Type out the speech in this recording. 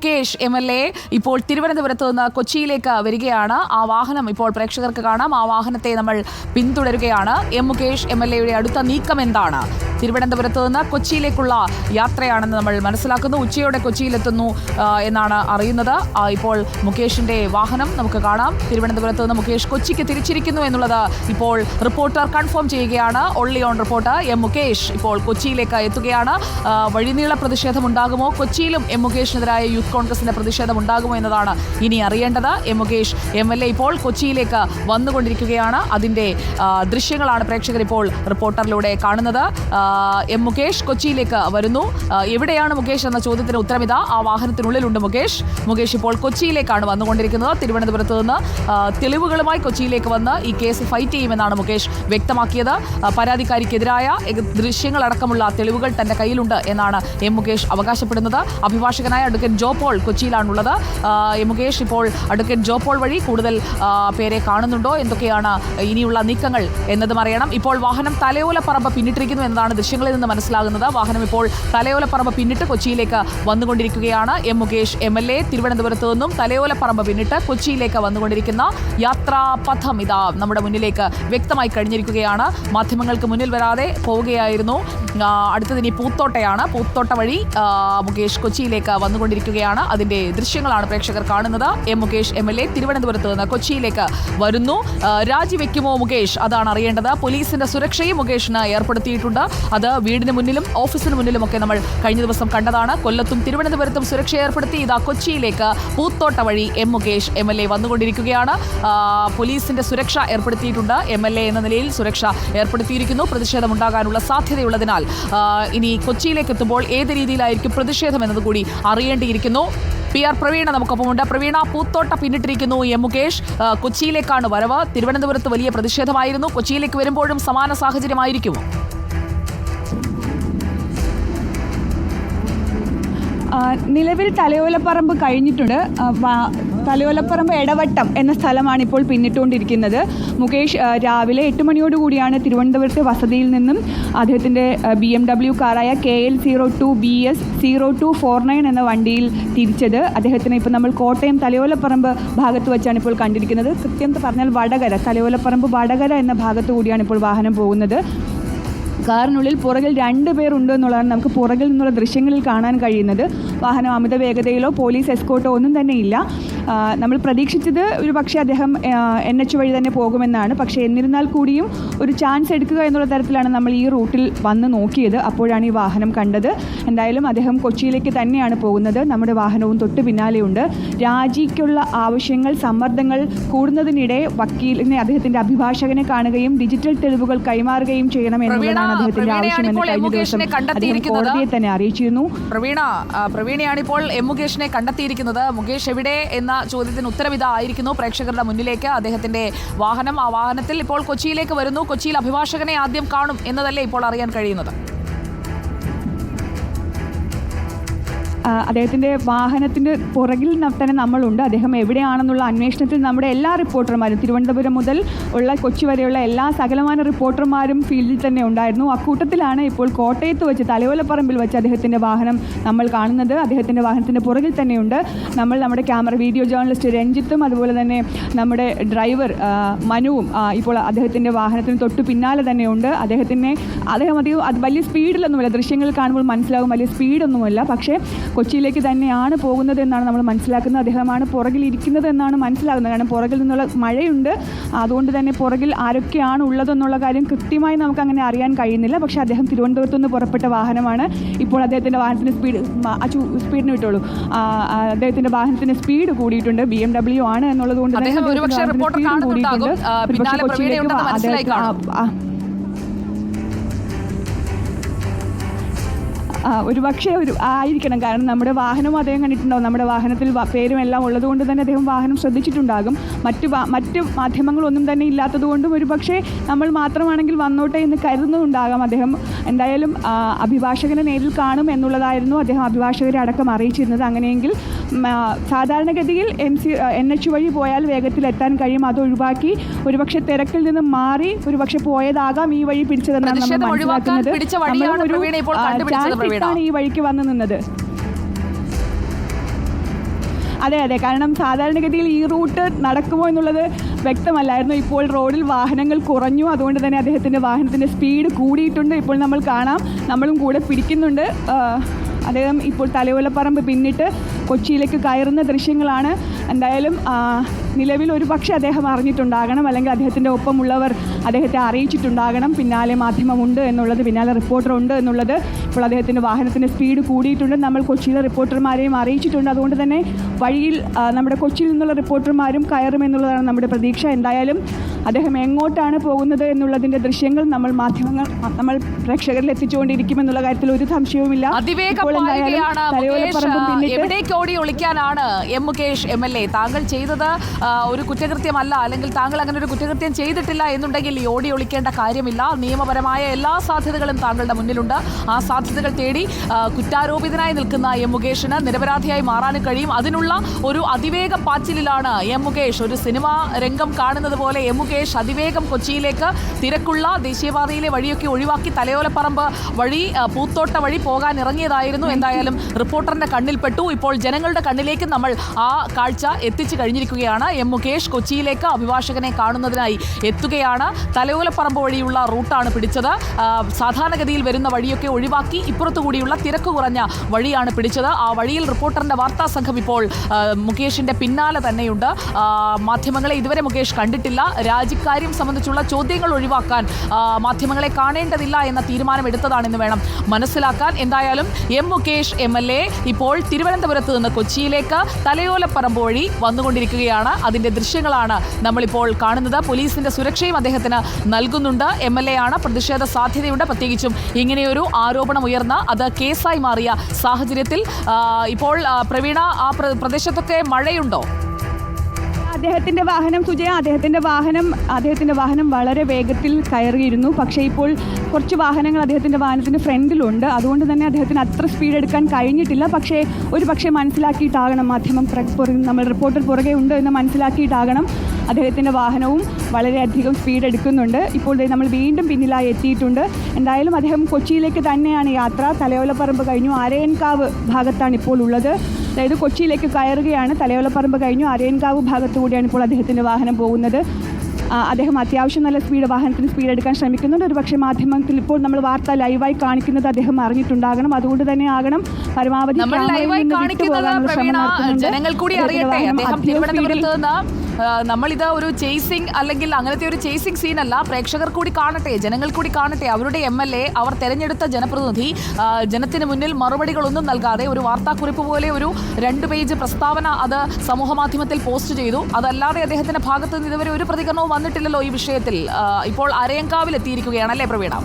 Mukesh MLA ഇപ്പോൾ തിരുവനന്തപുരത്ത് നിന്ന് കൊച്ചിയിലേക്ക് വരികയാണ്. ആ വാഹനം ഇപ്പോൾ പ്രേക്ഷകർക്ക് കാണാം. ആ വാഹനത്തെ നമ്മൾ പിന്തുടരുകയാണ്. മുകേഷ് MLAയുടെ അടുത്ത നീക്കം എന്താണ്? തിരുവനന്തപുരത്ത് നിന്ന് കൊച്ചിയിലേക്കുള്ള യാത്രയാണെന്ന് നമ്മൾ മനസ്സിലാക്കുന്നു. ഉച്ചയോടെ കൊച്ചിയിലെത്തുന്നു എന്നാണ് അറിയുന്നത്. ഇപ്പോൾ മുകേഷിന്റെ വാഹനം നമുക്ക് കാണാം. തിരുവനന്തപുരത്ത് നിന്ന് മുകേഷ് കൊച്ചിക്ക് തിരിച്ചിരിക്കുന്നു എന്നുള്ളത് ഇപ്പോൾ റിപ്പോർട്ടർ കൺഫേം ചെയ്യുകയാണ്. ഒൺലി ഓൺ റിപ്പോർട്ടർ മുകേഷ് ഇപ്പോൾ കൊച്ചിയിലേക്ക് എത്തുകയാണ്. വഴിനീള പ്രതിഷേധം ഉണ്ടാകുമോ? കൊച്ചിയിലും മുകേഷിനെതിരായ യൂത്ത് കോൺഗ്രസിന്റെ പ്രതിഷേധം ഉണ്ടാകുമോ എന്നതാണ് ഇനി അറിയേണ്ടത്. മുകേഷ് MLA ഇപ്പോൾ കൊച്ചിയിലേക്ക് വന്നുകൊണ്ടിരിക്കുകയാണ്. അതിന്റെ ദൃശ്യങ്ങളാണ് പ്രേക്ഷകർ ഇപ്പോൾ റിപ്പോർട്ടറിലൂടെ കാണുന്നത്. മുകേഷ് കൊച്ചിയിലേക്ക് വരുന്നു. എവിടെയാണ് മുകേഷ് എന്ന ചോദ്യത്തിന് ഉത്തരമിതാ. ആ വാഹനത്തിനുള്ളിലുണ്ട് മുകേഷ് ഇപ്പോൾ കൊച്ചിയിലേക്കാണ് വന്നുകൊണ്ടിരിക്കുന്നത്. തിരുവനന്തപുരത്ത് നിന്ന് തെളിവുകളുമായി കൊച്ചിയിലേക്ക് വന്ന് ഈ കേസ് ഫൈറ്റ് ചെയ്യുമെന്നാണ് മുകേഷ് വ്യക്തമാക്കിയത്. പരാതിക്കാരിക്കെതിരായ ദൃശ്യങ്ങളടക്കമുള്ള തെളിവുകൾ തന്റെ കയ്യിലുണ്ട് എന്നാണ് മുകേഷ് അവകാശപ്പെടുന്നത്. അഭിഭാഷകനായ അഡ്വക്കേറ്റ് ജോ പോൾ കൊച്ചിയിലാണുള്ളത്. മുകേഷ് ഇപ്പോൾ അഡ്വക്കേറ്റ് ജോ പോൾ വഴി കൂടുതൽ പേരെ കാണുന്നുണ്ടോ, എന്തൊക്കെയാണ് ഇനിയുള്ള നീക്കങ്ങൾ എന്നതും അറിയണം. ഇപ്പോൾ വാഹനം തലയോലപ്പറമ്പ് പിന്നിട്ടിരിക്കുന്നു എന്നതാണ് ദൃശ്യങ്ങളിൽ നിന്ന് മനസ്സിലാകുന്നത്. വാഹനം ഇപ്പോൾ തലയോലപ്പറമ്പ് പിന്നിട്ട് കൊച്ചിയിലേക്ക് വന്നുകൊണ്ടിരിക്കുകയാണ്. മുകേഷ് MLA തിരുവനന്തപുരത്ത് നിന്നും തലയോലപ്പറമ്പ് പിന്നിട്ട് കൊച്ചിയിലേക്ക് വന്നുകൊണ്ടിരിക്കുന്ന യാത്രാപഥം ഇതാ നമ്മുടെ മുന്നിലേക്ക് വ്യക്തമായി കഴിഞ്ഞിരിക്കുകയാണ്. മാധ്യമങ്ങൾക്ക് മുന്നിൽ വരാതെ പോവുകയായിരുന്നു. അടുത്തതിനി പൂത്തോട്ടയാണ്. പൂത്തോട്ട വഴി മുകേഷ് കൊച്ചിയിലേക്ക് വന്നുകൊണ്ടിരിക്കുകയാണ്. അതിന്റെ ദൃശ്യങ്ങളാണ് പ്രേക്ഷകർ കാണുന്നത്. മുകേഷ് MLA തിരുവനന്തപുരത്ത് നിന്ന് കൊച്ചിയിലേക്ക് വരുന്നു. രാജിവെക്കുമോ മുകേഷ്? അതാണ് അറിയേണ്ടത്. പോലീസിന്റെ സുരക്ഷയും മുകേഷിന് ഏർപ്പെടുത്തിയിട്ടുണ്ട്. അത് വീടിന് മുന്നിലും ഓഫീസിന് മുന്നിലുമൊക്കെ നമ്മൾ കഴിഞ്ഞ ദിവസം കണ്ടതാണ്. കൊല്ലത്തും തിരുവനന്തപുരത്തും സുരക്ഷ ഏർപ്പെടുത്തി ഇതാ കൊച്ചിയിലേക്ക് പൂത്തോട്ട വഴി മുകേഷ് MLA വന്നുകൊണ്ടിരിക്കുകയാണ്. പോലീസിന്റെ സുരക്ഷ ഏർപ്പെടുത്തിയിട്ടുണ്ട്. MLA എന്ന നിലയിൽ സുരക്ഷ ഏർപ്പെടുത്തിയിരിക്കുന്നു. പ്രതിഷേധം ഉണ്ടാകാനുള്ള സാധ്യതയുള്ളതിനാൽ ഇനി കൊച്ചിയിലേക്ക് എത്തുമ്പോൾ ഏത് രീതിയിലായിരിക്കും പ്രതിഷേധം എന്നതുകൂടി അറിയേണ്ടിയിരിക്കുന്നു. PR പ്രവീണ നമുക്കൊപ്പമുണ്ട്. പ്രവീണ, പൂത്തോട്ട പിന്നിട്ടിരിക്കുന്നു മുകേഷ്. കൊച്ചിയിലേക്കാണ് വരവ്. തിരുവനന്തപുരത്ത് വലിയ പ്രതിഷേധമായിരുന്നു. കൊച്ചിയിലേക്ക് വരുമ്പോഴും സമാന സാഹചര്യമായിരിക്കുമോ? നിലവിൽ തലയോലപ്പറമ്പ് കഴിഞ്ഞിട്ടുണ്ട്. തലയോലപ്പറമ്പ് ഇടവട്ടം എന്ന സ്ഥലമാണ് ഇപ്പോൾ പിന്നിട്ടുകൊണ്ടിരിക്കുന്നത്. മുകേഷ് രാവിലെ 8 മണിയോടുകൂടിയാണ് തിരുവനന്തപുരത്തെ വസതിയിൽ നിന്നും അദ്ദേഹത്തിൻ്റെ BMW കാറായ KL02BS 0249 എന്ന വണ്ടിയിൽ തിരിച്ചത്. അദ്ദേഹത്തിന് ഇപ്പോൾ നമ്മൾ കോട്ടയം തലയോലപ്പറമ്പ് ഭാഗത്ത് വെച്ചാണ് ഇപ്പോൾ കണ്ടിരിക്കുന്നത്. കൃത്യം പറഞ്ഞാൽ വടകര, തലയോലപ്പറമ്പ് വടകര എന്ന ഭാഗത്തു കൂടിയാണ് ഇപ്പോൾ വാഹനം പോകുന്നത്. കാറിനുള്ളിൽ പുറകിൽ 2 പേരുണ്ട് എന്നുള്ളതാണ് നമുക്ക് പുറകിൽ നിന്നുള്ള ദൃശ്യങ്ങളിൽ കാണാൻ കഴിയുന്നത്. വാഹനം അമിത വേഗതയിലോ പോലീസ് എസ്കോർട്ടോ ഒന്നും തന്നെ ഇല്ല. നമ്മൾ പ്രതീക്ഷിച്ചത് ഒരു പക്ഷേ അദ്ദേഹം NH വഴി തന്നെ പോകുമെന്നാണ്. പക്ഷേ എന്നിരുന്നാൽ കൂടിയും ഒരു ചാൻസ് എടുക്കുക എന്നുള്ള തരത്തിലാണ് നമ്മൾ ഈ റൂട്ടിൽ വന്ന് നോക്കിയത്. അപ്പോഴാണ് ഈ വാഹനം കണ്ടത്. എന്തായാലും അദ്ദേഹം കൊച്ചിയിലേക്ക് തന്നെയാണ് പോകുന്നത്. നമ്മുടെ വാഹനവും തൊട്ട് പിന്നാലെയുണ്ട്. രാജിക്കുള്ള ആവശ്യങ്ങൾ, സമ്മർദ്ദങ്ങൾ കൂടുന്നതിനിടെ വക്കീലിനെ, അദ്ദേഹത്തിൻ്റെ അഭിഭാഷകനെ കാണുകയും ഡിജിറ്റൽ തെളിവുകൾ കൈമാറുകയും ചെയ്യണമെന്നുള്ളതാണ് അദ്ദേഹത്തിന്റെ ആവശ്യമെന്ന് കഴിഞ്ഞ ദിവസം അദ്ദേഹം കോടതിയെ തന്നെ അറിയിച്ചിരുന്നു. പ്രവീണയാണ് ഇപ്പോൾ മുകേഷിനെ കണ്ടെത്തിയിരിക്കുന്നത്. മുകേഷ് എവിടെ എന്ന ചോദ്യത്തിന് ഉത്തരവിധ ആയിരിക്കുന്നു പ്രേക്ഷകരുടെ മുന്നിലേക്ക്. അദ്ദേഹത്തിന്റെ വാഹനം, ആ വാഹനത്തിൽ ഇപ്പോൾ കൊച്ചിയിലേക്ക് വരുന്നു. കൊച്ചിയിൽ അഭിഭാഷകനെ ആദ്യം കാണും എന്നതല്ലേ ഇപ്പോൾ അറിയാൻ കഴിയുന്നത്? അദ്ദേഹത്തിൻ്റെ വാഹനത്തിൻ്റെ പുറകിൽ തന്നെ നമ്മളുണ്ട്. അദ്ദേഹം എവിടെയാണെന്നുള്ള അന്വേഷണത്തിൽ നമ്മുടെ എല്ലാ റിപ്പോർട്ടർമാരും, തിരുവനന്തപുരം മുതൽ ഉള്ള കൊച്ചി വരെയുള്ള എല്ലാ സകലമാന റിപ്പോർട്ടർമാരും ഫീൽഡിൽ തന്നെ ഉണ്ടായിരുന്നു. അക്കൂട്ടത്തിലാണ് ഇപ്പോൾ കോട്ടയത്ത് വെച്ച് തലയോലപ്പറമ്പിൽ വെച്ച് അദ്ദേഹത്തിൻ്റെ വാഹനം നമ്മൾ കാണുന്നത്. അദ്ദേഹത്തിൻ്റെ വാഹനത്തിൻ്റെ പുറകിൽ തന്നെയുണ്ട് നമ്മുടെ വീഡിയോ ജേർണലിസ്റ്റ് രഞ്ജിത്തും അതുപോലെ തന്നെ നമ്മുടെ ഡ്രൈവർ മനുവും ഇപ്പോൾ അദ്ദേഹത്തിൻ്റെ വാഹനത്തിന് തൊട്ട് പിന്നാലെ തന്നെയുണ്ട്. അദ്ദേഹം അത് വലിയ സ്പീഡിലൊന്നുമില്ല. ദൃശ്യങ്ങളിൽ കാണുമ്പോൾ മനസ്സിലാകും വലിയ സ്പീഡൊന്നുമില്ല. പക്ഷേ കൊച്ചിയിലേക്ക് തന്നെയാണ് പോകുന്നത് എന്നാണ് നമ്മൾ മനസ്സിലാക്കുന്നത്. അദ്ദേഹമാണ് പുറകിൽ ഇരിക്കുന്നത് എന്നാണ് മനസ്സിലാകുന്നത്. കാരണം പുറകിൽ നിന്നുള്ള മഴയുണ്ട്. അതുകൊണ്ട് തന്നെ പുറകിൽ ആരൊക്കെയാണ് ഉള്ളതെന്നുള്ള കാര്യം കൃത്യമായി നമുക്ക് അങ്ങനെ അറിയാൻ കഴിയുന്നില്ല. പക്ഷേ അദ്ദേഹം തിരുവനന്തപുരത്ത് നിന്ന് പുറപ്പെട്ട വാഹനമാണ്. ഇപ്പോൾ അദ്ദേഹത്തിൻ്റെ വാഹനത്തിൻ്റെ സ്പീഡിന് വിട്ടോളൂ. അദ്ദേഹത്തിൻ്റെ വാഹനത്തിൻ്റെ സ്പീഡ് കൂടിയിട്ടുണ്ട്. BMW ആണ് എന്നുള്ളത് കൊണ്ട് തന്നെ സ്പീഡ് കൂടിയിട്ടുണ്ട്. പക്ഷേ കൊച്ചിയിലേക്ക് ഒരുപക്ഷെ ആയിരിക്കണം. കാരണം നമ്മുടെ വാഹനം അദ്ദേഹം കണ്ടിട്ടുണ്ടാവും. നമ്മുടെ വാഹനത്തിൽ പേരും എല്ലാം ഉള്ളതുകൊണ്ട് തന്നെ അദ്ദേഹം വാഹനം ശ്രദ്ധിച്ചിട്ടുണ്ടാകും. മറ്റ് മാധ്യമങ്ങളൊന്നും തന്നെ ഇല്ലാത്തതുകൊണ്ടും ഒരുപക്ഷെ നമ്മൾ മാത്രമാണെങ്കിൽ വന്നോട്ടെ എന്ന് കരുതുന്നുണ്ടാകാം അദ്ദേഹം. എന്തായാലും അഭിഭാഷകനെ നേരിൽ കാണും എന്നുള്ളതായിരുന്നു അദ്ദേഹം അഭിഭാഷകരെ അടക്കം അറിയിച്ചിരുന്നത്. അങ്ങനെയെങ്കിൽ സാധാരണഗതിയിൽ NH വഴി പോയാൽ വേഗത്തിൽ എത്താൻ കഴിയും. അത് ഒഴിവാക്കി ഒരുപക്ഷെ തിരക്കിൽ നിന്ന് മാറി ഒരുപക്ഷെ പോയതാകാം ഈ വഴി പിടിച്ചതെന്നാണ് നമ്മൾ മനസ്സിലാക്കുന്നത്. ഈ വഴിക്ക് വന്നു നിന്നത്. അതെ അതെ, കാരണം സാധാരണഗതിയിൽ ഈ റൂട്ട് നടക്കുമോ എന്നുള്ളത് വ്യക്തമല്ലായിരുന്നു. ഇപ്പോൾ റോഡിൽ വാഹനങ്ങൾ കുറഞ്ഞു, അതുകൊണ്ട് തന്നെ അദ്ദേഹത്തിൻ്റെ വാഹനത്തിൻ്റെ സ്പീഡ് കൂടിയിട്ടുണ്ട്. ഇപ്പോൾ നമ്മൾ കാണാം, നമ്മളും കൂടെ പിടിക്കുന്നുണ്ട്. അദ്ദേഹം ഇപ്പോൾ തലയോലപ്പറമ്പ് പിന്നിട്ട് കൊച്ചിയിലേക്ക് കയറുന്ന ദൃശ്യങ്ങളാണ്. എന്തായാലും നിലവിൽ ഒരു പക്ഷേ അദ്ദേഹം അറിഞ്ഞിട്ടുണ്ടാകണം, അല്ലെങ്കിൽ അദ്ദേഹത്തിൻ്റെ ഒപ്പമുള്ളവർ അദ്ദേഹത്തെ അറിയിച്ചിട്ടുണ്ടാകണം പിന്നാലെ മാധ്യമമുണ്ട് എന്നുള്ളത്, പിന്നാലെ റിപ്പോർട്ടറുണ്ട് എന്നുള്ളത്. ഇപ്പോൾ അദ്ദേഹത്തിൻ്റെ വാഹനത്തിൻ്റെ സ്പീഡ് കൂടിയിട്ടുണ്ട്. നമ്മൾ കൊച്ചിയിലെ റിപ്പോർട്ടർമാരെയും അറിയിച്ചിട്ടുണ്ട്. അതുകൊണ്ട് തന്നെ വഴിയിൽ നമ്മുടെ കൊച്ചിയിൽ നിന്നുള്ള റിപ്പോർട്ടർമാരും കയറുമെന്നുള്ളതാണ് നമ്മുടെ പ്രതീക്ഷ. എന്തായാലും അദ്ദേഹം എങ്ങോട്ടാണ് പോകുന്നത് എന്നുള്ളതിൻ്റെ ദൃശ്യങ്ങൾ നമ്മൾ പ്രേക്ഷകരിൽ എത്തിച്ചുകൊണ്ടിരിക്കുമെന്നുള്ള കാര്യത്തിൽ ഒരു സംശയവുമില്ല. എവിടേക്ക് ഓടി ഒളിക്കാനാണ് എം മുകേഷ് MLA? താങ്കൾ ചെയ്തത് ഒരു കുറ്റകൃത്യമല്ല, അല്ലെങ്കിൽ താങ്കൾ അങ്ങനെ ഒരു കുറ്റകൃത്യം ചെയ്തിട്ടില്ല എന്നുണ്ടെങ്കിൽ ഈ ഓടി ഒളിക്കേണ്ട കാര്യമില്ല. നിയമപരമായ എല്ലാ സാധ്യതകളും താങ്കളുടെ മുന്നിലുണ്ട്. ആ സാധ്യതകൾ തേടി കുറ്റാരോപിതനായി നിൽക്കുന്ന എം മുകേഷിന് നിരപരാധിയായി മാറാനും കഴിയും. അതിനുള്ള ഒരു അതിവേഗ പാച്ചിലാണ് എം മുകേഷ്. ഒരു സിനിമാ രംഗം കാണുന്നത് പോലെ എം മുകേഷ് അതിവേഗം കൊച്ചിയിലേക്ക് തിരക്കുള്ള ദേശീയപാതയിലെ വഴിയൊക്കെ ഒഴിവാക്കി തലയോലപ്പറമ്പ് വഴി പൂത്തോട്ട വഴി പോകാൻ ഇറങ്ങിയതായിരുന്നു. എന്തായാലും റിപ്പോർട്ടറിന്റെ കണ്ണിൽപ്പെട്ടു. ഇപ്പോൾ ജനങ്ങളുടെ കണ്ണിലേക്ക് നമ്മൾ ആ കാഴ്ച എത്തിച്ചു കഴിഞ്ഞിരിക്കുകയാണ്. എം മുകേഷ് കൊച്ചിയിലേക്ക് അഭിഭാഷകനെ കാണുന്നതിനായി എത്തുകയാണ്. തലയോലപ്പറമ്പ് വഴിയുള്ള റൂട്ടാണ് പിടിച്ചത്. സാധാരണഗതിയിൽ വരുന്ന വഴിയൊക്കെ ഒഴിവാക്കി ഇപ്പുറത്തുകൂടിയുള്ള തിരക്ക് കുറഞ്ഞ വഴിയാണ് പിടിച്ചത്. ആ വഴിയിൽ റിപ്പോർട്ടറിന്റെ വാർത്താ സംഘം ഇപ്പോൾ മുകേഷിന്റെ പിന്നാലെ തന്നെയുണ്ട്. മാധ്യമങ്ങളെ ഇതുവരെ മുകേഷ് കണ്ടിട്ടില്ല. രാജിക്കാര്യം സംബന്ധിച്ചുള്ള ചോദ്യങ്ങൾ ഒഴിവാക്കാൻ മാധ്യമങ്ങളെ കാണേണ്ടതില്ല എന്ന തീരുമാനം എടുത്തതാണെന്ന് വേണം മനസ്സിലാക്കാൻ. എന്തായാലും എം മുകേഷ് MLA ഇപ്പോൾ തിരുവനന്തപുരത്ത് നിന്ന് കൊച്ചിയിലേക്ക് തലയോലപ്പറമ്പ് വഴി വന്നുകൊണ്ടിരിക്കുകയാണ്. അതിന്റെ ദൃശ്യങ്ങളാണ് നമ്മളിപ്പോൾ കാണുന്നത്. പോലീസിന്റെ സുരക്ഷയും അദ്ദേഹത്തിന് നൽകുന്നുണ്ട്. MLA ആണ്, പ്രതിഷേധ സാധ്യതയുണ്ട്. പ്രത്യേകിച്ചും ഇങ്ങനെയൊരു ആരോപണം ഉയർന്ന അത് കേസായി മാറിയ സാഹചര്യത്തിൽ ഇപ്പോൾ പ്രവീണ, ആ പ്രദേശത്തൊക്കെ മഴയുണ്ടോ? അദ്ദേഹത്തിൻ്റെ വാഹനം സുജയ, അദ്ദേഹത്തിൻ്റെ വാഹനം വളരെ വേഗത്തിൽ കയറിയിരുന്നു. പക്ഷേ ഇപ്പോൾ കുറച്ച് വാഹനങ്ങൾ അദ്ദേഹത്തിൻ്റെ വാഹനത്തിൻ്റെ ഫ്രണ്ടിലുണ്ട്. അതുകൊണ്ട് തന്നെ അദ്ദേഹത്തിന് അത്ര സ്പീഡ് എടുക്കാൻ കഴിഞ്ഞിട്ടില്ല. ഒരു പക്ഷേ മനസ്സിലാക്കിയിട്ടാകണം, നമ്മൾ റിപ്പോർട്ടർ പുറകെ ഉണ്ട് എന്ന് മനസ്സിലാക്കിയിട്ടാകണം അദ്ദേഹത്തിൻ്റെ വാഹനവും വളരെയധികം സ്പീഡ് എടുക്കുന്നുണ്ട്. ഇപ്പോൾ നമ്മൾ വീണ്ടും പിന്നിലായി എത്തിയിട്ടുണ്ട്. എന്തായാലും അദ്ദേഹം കൊച്ചിയിലേക്ക് തന്നെയാണ് യാത്ര. തലയോലപ്പറമ്പ് കഴിഞ്ഞു ആരയൻകാവ് ഭാഗത്താണ് ഇപ്പോൾ ഉള്ളത്. അതായത് കൊച്ചിയിലേക്ക് കയറുകയാണ്. തലയോലപ്പറമ്പ് കഴിഞ്ഞു ആരയൻകാവ് ഭാഗത്തു കൂടിയാണ് ഇപ്പോൾ അദ്ദേഹത്തിൻ്റെ വാഹനം പോകുന്നത്. അദ്ദേഹം അത്യാവശ്യം നല്ല വാഹനത്തിന് സ്പീഡ് എടുക്കാൻ ശ്രമിക്കുന്നുണ്ട്. ഒരു പക്ഷേ മാധ്യമത്തിൽ ഇപ്പോൾ നമ്മൾ വാർത്ത ലൈവായി കാണിക്കുന്നത് അദ്ദേഹം അറിഞ്ഞിട്ടുണ്ടാകണം. അതുകൊണ്ട് തന്നെ ആകണം പരമാവധി ജനങ്ങൾ കൂടി അറിയട്ടെ. അദ്ദേഹം തിരുവനന്തപുരത്ത് നിന്ന് നമ്മളിത് ഒരു ചേസിംഗ് അല്ലെങ്കിൽ അങ്ങനത്തെ ഒരു ചേസിംഗ് സീനല്ല. പ്രേക്ഷകർ കൂടി കാണട്ടെ, ജനങ്ങൾ കൂടി കാണട്ടെ. അവരുടെ MLA, അവർ തെരഞ്ഞെടുത്ത ജനപ്രതിനിധി ജനത്തിന് മുന്നിൽ മറുപടികളൊന്നും നൽകാതെ ഒരു വാർത്താക്കുറിപ്പ് പോലെ ഒരു 2 പേജ് പ്രസ്താവന അത് സമൂഹമാധ്യമത്തിൽ പോസ്റ്റ് ചെയ്തു. അതല്ലാതെ അദ്ദേഹത്തിന്റെ ഭാഗത്ത് നിന്ന് ഇതുവരെ ഒരു പ്രതികരണവും വന്നിട്ടില്ലല്ലോ ഈ വിഷയത്തിൽ. ഇപ്പോൾ അരയങ്കാവിൽ എത്തിയിരിക്കുകയാണ് അല്ലേ പ്രവീണ?